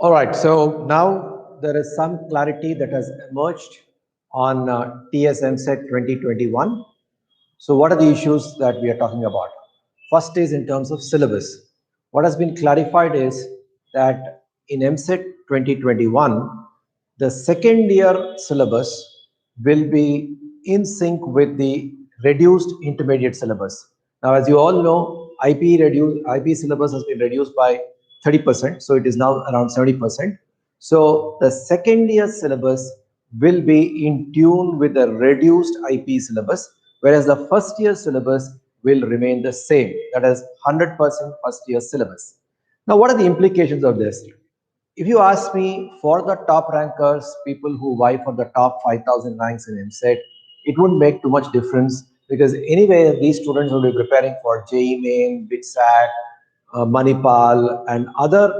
All right, so now there is some clarity that has emerged on TS EAMCET 2021. So what are the issues that we are talking about? First is in terms of syllabus. What has been clarified is that in EAMCET 2021, the second year syllabus will be in sync with the reduced intermediate syllabus. Now, as you all know, IPE syllabus has been reduced by 30%, so it is now around 70%. So the second year syllabus will be in tune with the reduced IPE syllabus, whereas the first year syllabus will remain the same, that is 100% first year syllabus. Now, what are the implications of this? If you ask me, for the top rankers, people who vie for the top 5,000 ranks in EAMCET, it wouldn't make too much difference because anyway, these students will be preparing for JEE Main, BITSAT, Manipal, and other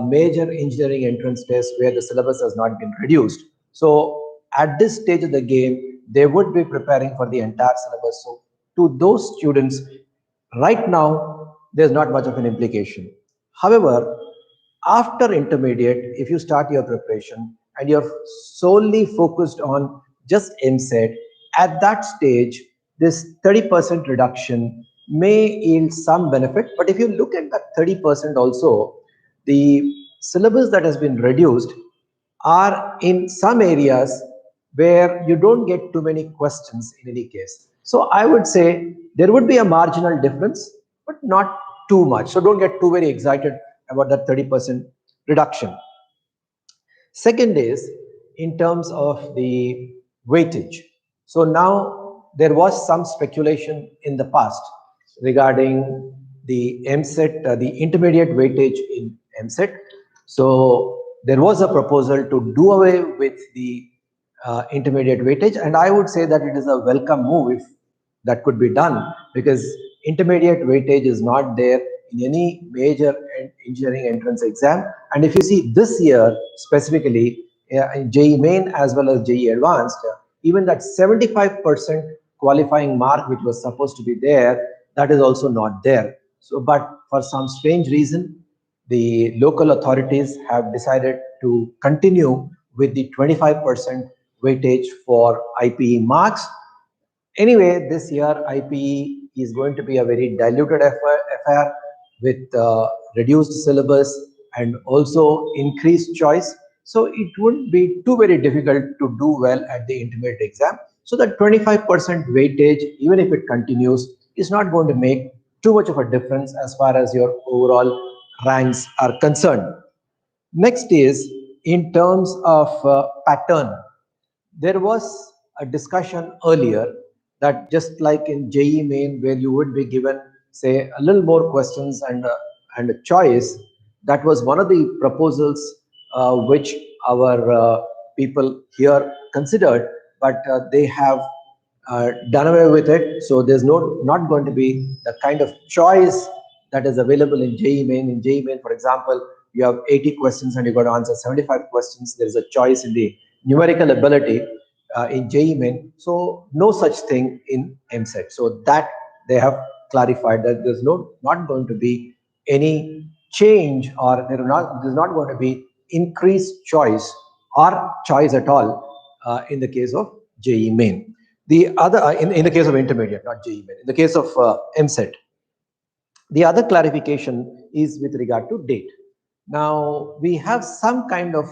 major engineering entrance tests where the syllabus has not been reduced. So at this stage of the game, they would be preparing for the entire syllabus. So to those students, right now, there's not much of an implication. However, after intermediate, if you start your preparation and you're solely focused on just EAMCET, at that stage, this 30% reduction may yield some benefit. But if you look at that 30% also, the syllabus that has been reduced are in some areas where you don't get too many questions in any case. So I would say there would be a marginal difference, but not too much. So don't get too very excited about that 30% reduction. Second is in terms of the weightage. So now there was some speculation in the past regarding the EAMCET, the intermediate weightage in EAMCET. So there was a proposal to do away with the intermediate weightage, and I would say that it is a welcome move if that could be done, because intermediate weightage is not there in any major engineering entrance exam. And if you see this year specifically, in JEE Main as well as JEE Advanced, even that 75% qualifying mark which was supposed to be there, that is also not there. So, but for some strange reason, the local authorities have decided to continue with the 25% weightage for IPE marks. Anyway, this year IPE is going to be a very diluted affair with reduced syllabus and also increased choice. So it wouldn't be too very difficult to do well at the intermediate exam. So that 25% weightage, even if it continues, is not going to make too much of a difference as far as your overall ranks are concerned. Next is in terms of pattern. There was a discussion earlier that just like in JEE Main, where you would be given, say, a little more questions and a choice, that was one of the proposals which our people here considered, but they have done away with it. So there's not going to be the kind of choice that is available in JEE Main. In JEE Main, for example, you have 80 questions and you've got to answer 75 questions. There is a choice in the numerical ability in JEE Main. So no such thing in EAMCET. So that they have clarified that there's not going to be any change, or there's not going to be increased choice or choice at all in the case of JEE Main. The other in the case of intermediate, not JEE Main. In the case of EAMCET, the other clarification is with regard to date. Now we have some kind of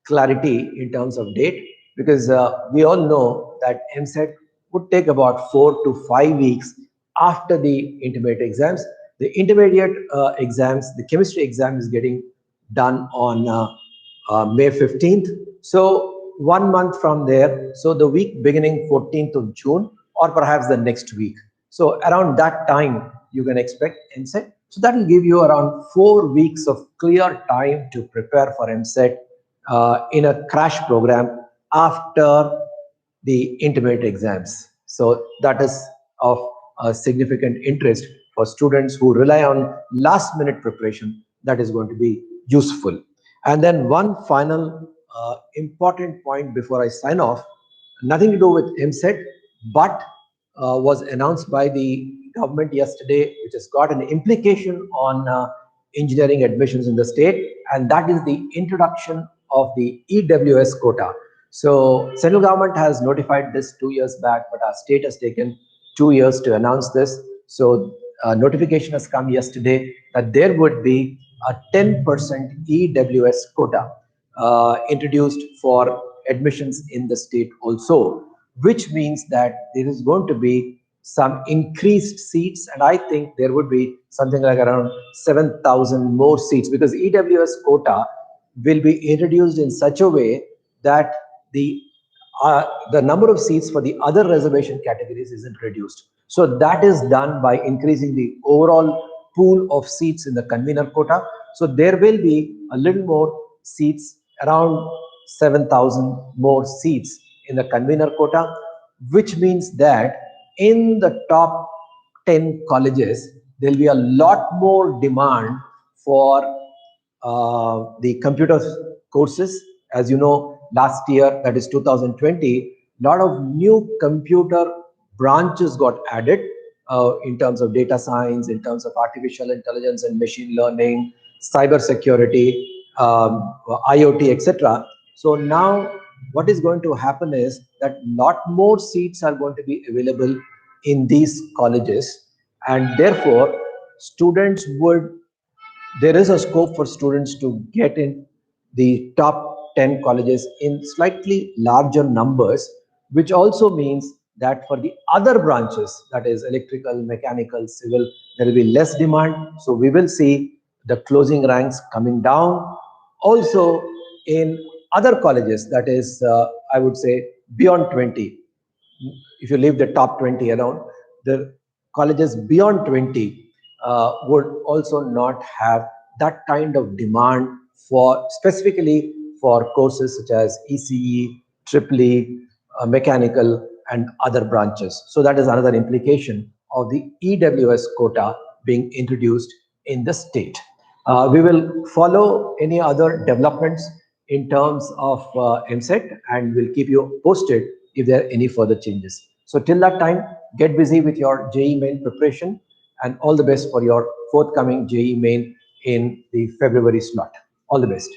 clarity in terms of date, because we all know that EAMCET would take about 4 to 5 weeks after the intermediate exams. The intermediate exams, the chemistry exam is getting done on May 15th. So 1 month from there, so the week beginning 14th of June, or perhaps the next week. So around that time, you can expect EAMCET. So that will give you around 4 weeks of clear time to prepare for EAMCET in a crash program after the intermediate exams. So that is of a significant interest for students who rely on last minute preparation. That is going to be useful. And then one final important point before I sign off, nothing to do with EAMCET, but was announced by the government yesterday, which has got an implication on engineering admissions in the state, and that is the introduction of the EWS quota. So central government has notified this 2 years back, but our state has taken 2 years to announce this. So notification has come yesterday that there would be a 10% EWS quota introduced for admissions in the state also, which means that there is going to be some increased seats, and I think there would be something like around 7,000 more seats, because EWS quota will be introduced in such a way that the number of seats for the other reservation categories isn't reduced. So that is done by increasing the overall pool of seats in the convener quota. So there will be a little more seats, around 7,000 more seats in the convener quota, which means that in the top 10 colleges, there'll be a lot more demand for the computer courses. As you know, last year, that is 2020, a lot of new computer branches got added in terms of data science, in terms of artificial intelligence and machine learning, cyber security, IoT, etc. So now what is going to happen is that a lot more seats are going to be available in these colleges, and therefore students would there is a scope for students to get in the top 10 colleges in slightly larger numbers, which also means that for the other branches, that is electrical, mechanical, civil, there will be less demand. So we will see the closing ranks coming down. Also, in other colleges, that is, I would say, beyond 20, if you leave the top 20 alone, the colleges beyond 20 would also not have that kind of demand for specifically for courses such as ECE, EEE, mechanical, and other branches. So that is another implication of the EWS quota being introduced in the state. We will follow any other developments in terms of EAMCET, and we'll keep you posted if there are any further changes. So till that time, get busy with your JEE main preparation, and all the best for your forthcoming JEE main in the February slot. All the best.